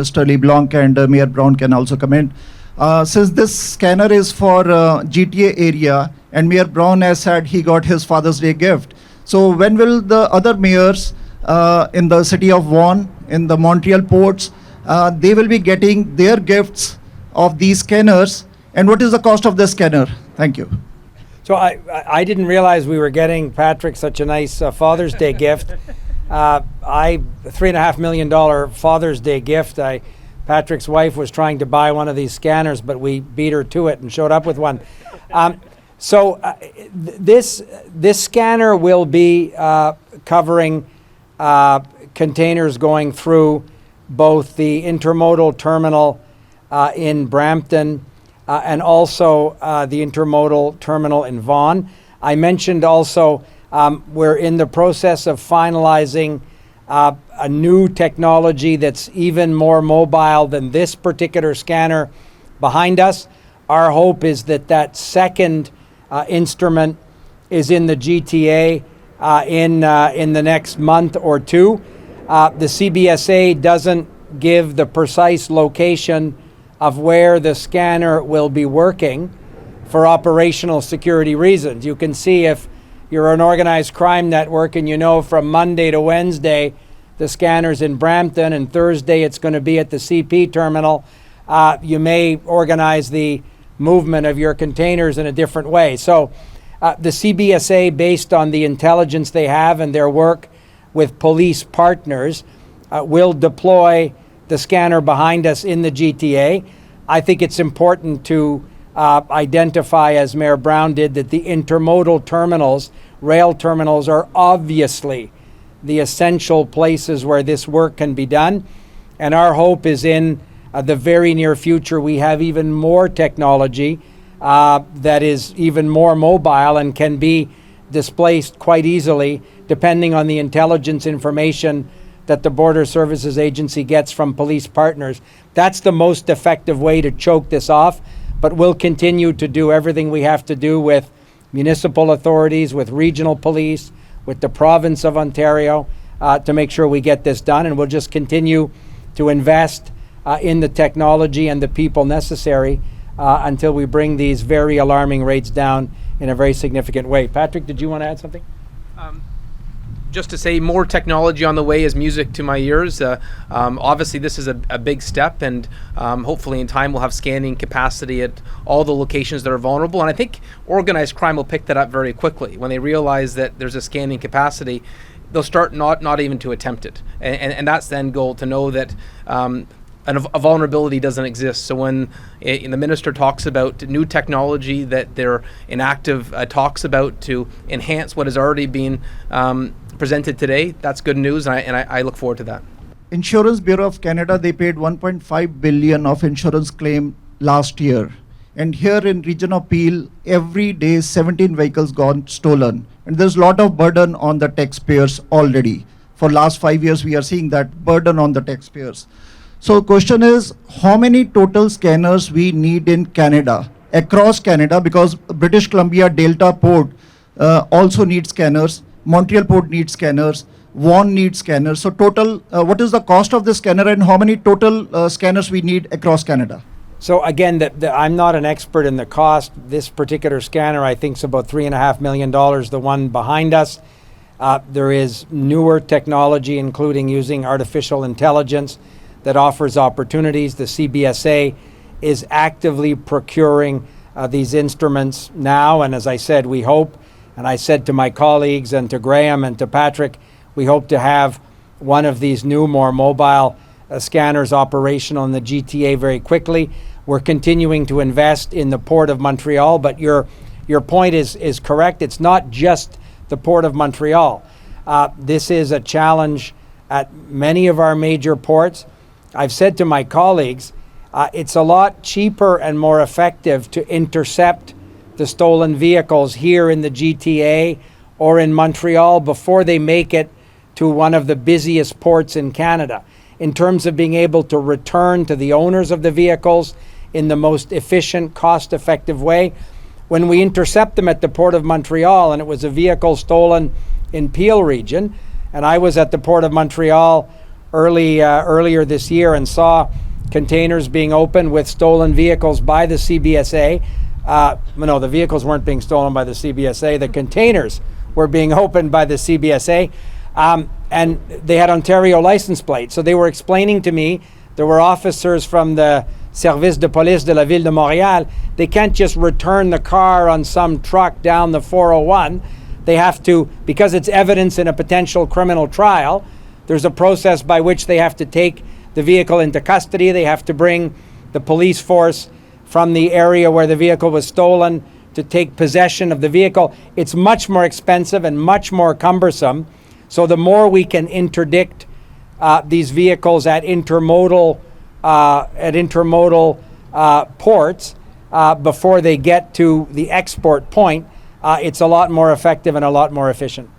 Mr. LeBlanc and Mayor Brown can also comment. Since this scanner is for GTA area and Mayor Brown has said he got his Father's Day gift. So when will the other mayors in the city of Vaughan, in the Montreal ports, they will be getting their gifts of these scanners, and what is the cost of the scanner? Thank you. So I didn't realize we were getting Patrick such a nice Father's Day gift. $3.5 million Father's Day gift. Patrick's wife was trying to buy one of these scanners, but we beat her to it and showed up with one. This scanner will be covering containers going through both the intermodal terminal in Brampton and also the intermodal terminal in Vaughan. I mentioned also we're in the process of finalizing a new technology that's even more mobile than this particular scanner behind us. Our hope is that second instrument is in the GTA in the next month or two. The CBSA doesn't give the precise location of where the scanner will be working for operational security reasons. You can see if you're an organized crime network and you know from Monday to Wednesday the scanner's in Brampton and Thursday it's going to be at the CP terminal, you may organize the movement of your containers in a different way. So the CBSA, based on the intelligence they have and their work with police partners, will deploy the scanner behind us in the GTA. I think it's important to identify, as Mayor Brown did, that the intermodal terminals, rail terminals, are obviously the essential places where this work can be done. And our hope is in the very near future we have even more technology that is even more mobile and can be displaced quite easily depending on the intelligence information that the Border Services Agency gets from police partners. That's the most effective way to choke this off, but we'll continue to do everything we have to do with municipal authorities, with regional police, with the province of Ontario to make sure we get this done, and we'll just continue to invest in the technology and the people necessary until we bring these very alarming rates down in a very significant way. Patrick, did you want to add something? Just to say, more technology on the way is music to my ears. Obviously, this is a big step, and hopefully in time we'll have scanning capacity at all the locations that are vulnerable. And I think organized crime will pick that up very quickly. When they realize that there's a scanning capacity, they'll start not even to attempt it. And that's the end goal, to know that a vulnerability doesn't exist. So when the minister talks about new technology that they're in active talks about to enhance what has already been presented today, that's good news, and I look forward to that. Insurance Bureau of Canada, they paid 1.5 billion of insurance claim last year. And here in region of Peel, every day 17 vehicles gone stolen. And there's a lot of burden on the taxpayers already. For last 5 years, we are seeing that burden on the taxpayers. So question is, how many total scanners we need in Canada, across Canada, because British Columbia Delta Port also needs scanners, Montreal Port needs scanners, Vaughan needs scanners. So total, what is the cost of the scanner and how many total scanners we need across Canada? So again, I'm not an expert in the cost. This particular scanner, I think, is about $3.5 million, the one behind us. There is newer technology, including using artificial intelligence, that offers opportunities. The CBSA is actively procuring these instruments now, and as I said, we hope, and I said to my colleagues and to Graham and to Patrick, we hope to have one of these new, more mobile scanners operational in the GTA very quickly. We're continuing to invest in the Port of Montreal, but your point is correct. It's not just the Port of Montreal. This is a challenge at many of our major ports. I've said to my colleagues, it's a lot cheaper and more effective to intercept the stolen vehicles here in the GTA or in Montreal before they make it to one of the busiest ports in Canada, in terms of being able to return to the owners of the vehicles in the most efficient, cost-effective way. When we intercept them at the Port of Montreal, and it was a vehicle stolen in Peel region, and I was at the Port of Montreal earlier this year and saw containers being opened with stolen vehicles by the CBSA. No, the vehicles weren't being stolen by the CBSA. The containers were being opened by the CBSA. And they had Ontario license plates. So they were explaining to me, there were officers from the Service de Police de la Ville de Montréal. They can't just return the car on some truck down the 401. They have to, because it's evidence in a potential criminal trial, there's a process by which they have to take the vehicle into custody. They have to bring the police force from the area where the vehicle was stolen to take possession of the vehicle. It's much more expensive and much more cumbersome. So the more we can interdict these vehicles at intermodal ports before they get to the export point, it's a lot more effective and a lot more efficient.